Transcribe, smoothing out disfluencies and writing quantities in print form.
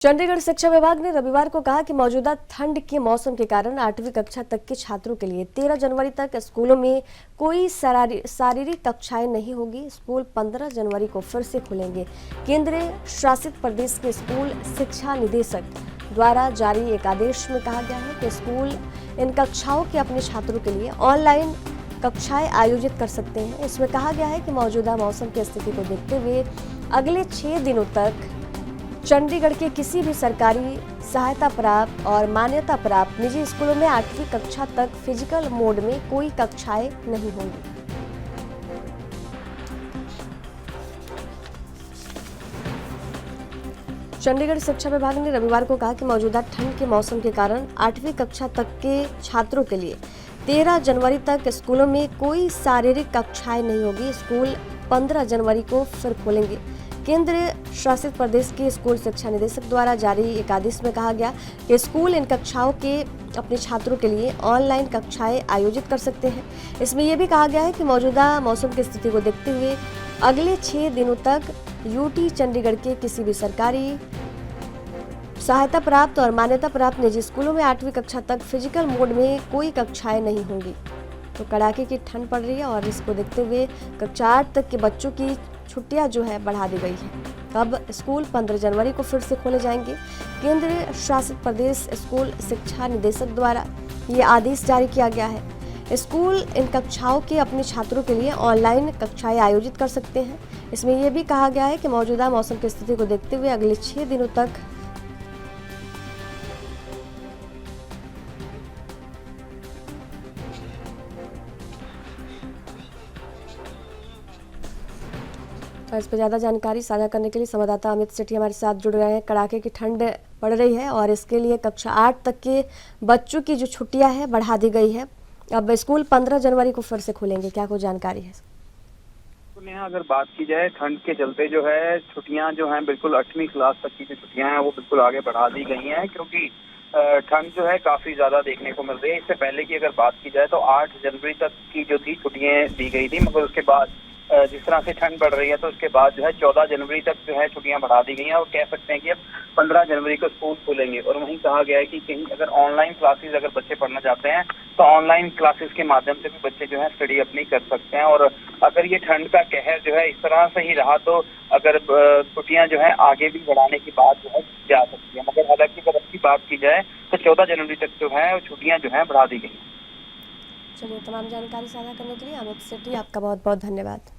चंडीगढ़ शिक्षा विभाग ने रविवार को कहा कि मौजूदा ठंड के मौसम के कारण 8वीं कक्षा तक के छात्रों के लिए 13 जनवरी तक स्कूलों में कोई शारीरिक कक्षाएं नहीं होगी। स्कूल 15 जनवरी को फिर से खुलेंगे। केंद्रीय शासित प्रदेश के स्कूल शिक्षा निदेशक द्वारा जारी एक आदेश में कहा गया है कि स्कूल इन कक्षाओं के अपने छात्रों के लिए ऑनलाइन कक्षाएं आयोजित कर सकते हैं। इसमें कहा गया है कि मौजूदा मौसम की स्थिति को देखते हुए अगले 6 दिनों तक चंडीगढ़ के किसी भी सरकारी सहायता प्राप्त और मान्यता प्राप्त निजी स्कूलों में 8वीं कक्षा तक फिजिकल मोड में कोई कक्षाएं नहीं होंगी। चंडीगढ़ शिक्षा विभाग ने रविवार को कहा कि मौजूदा ठंड के मौसम के कारण 8वीं कक्षा तक के छात्रों के लिए 13 जनवरी तक स्कूलों में कोई शारीरिक कक्षाएं नहीं होगी। स्कूल 15 जनवरी को फिर खोलेंगे। केंद्रीय शासित प्रदेश के स्कूल शिक्षा निदेशक द्वारा जारी एक आदेश में कहा गया कि स्कूल इन कक्षाओं के अपने छात्रों के लिए ऑनलाइन कक्षाएं आयोजित कर सकते हैं। इसमें यह भी कहा गया है कि मौजूदा मौसम की स्थिति को देखते हुए अगले 6 दिनों तक यूटी चंडीगढ़ के किसी भी सरकारी सहायता प्राप्त और मान्यता प्राप्त निजी स्कूलों में 8वीं कक्षा तक फिजिकल मोड में कोई कक्षाएं नहीं होंगी। तो कड़ाके की ठंड पड़ रही है और इसको देखते हुए कक्षा 8 तक के बच्चों की छुट्टियां जो है बढ़ा दी गई है। अब स्कूल 15 जनवरी को फिर से खोले जाएंगे। केंद्रीय शासित प्रदेश स्कूल शिक्षा निदेशक द्वारा ये आदेश जारी किया गया है। स्कूल इन कक्षाओं के अपने छात्रों के लिए ऑनलाइन कक्षाएं आयोजित कर सकते हैं। इसमें यह भी कहा गया है कि मौजूदा मौसम की स्थिति को देखते हुए अगले 6 दिनों तक इस पर ज़्यादा जानकारी साझा करने के लिए संवाददाता अमित सेठी हमारे साथ जुड़ रहे हैं। कड़ाके की ठंड पड़ रही है और इसके लिए कक्षा 8 तक के बच्चों की जो छुट्टियां हैं बढ़ा दी गई है। अब स्कूल 15 जनवरी को फिर से खुलेंगे, क्या कुछ जानकारी है? तो नेहा, अगर बात की जाए ठंड के चलते जो है छुट्टियां जो हैं बिल्कुल 8वीं क्लास तक की जो छुट्टियां हैं वो बिल्कुल आगे बढ़ा दी गई हैं, क्योंकि ठंड जो है काफी ज्यादा देखने को मिल रही है। इससे पहले की अगर बात की जाए तो 8 जनवरी तक की जो थी छुट्टियां दी गई थी, मगर उसके बाद जिस तरह से ठंड बढ़ रही है तो उसके बाद जो है 14 जनवरी तक जो है छुट्टियां बढ़ा दी गई हैं और कह सकते हैं कि अब 15 जनवरी को स्कूल खुलेंगे। और वहीं कहा गया है कि कहीं अगर ऑनलाइन क्लासेस अगर बच्चे पढ़ना चाहते हैं तो ऑनलाइन क्लासेस के माध्यम से भी बच्चे जो है स्टडी अपनी कर सकते हैं। और अगर ये ठंड का कहर जो है इस तरह से ही रहा तो अगर छुट्टियां जो है आगे भी बढ़ाने की बात जो है जा सकती है। मगर हालांकि अगर अच्छी बात की जाए तो 14 जनवरी तक जो है छुट्टियां जो है बढ़ा दी गई। चलिए, तमाम जानकारी साझा करने के लिए अमित सेठी आपका बहुत बहुत धन्यवाद।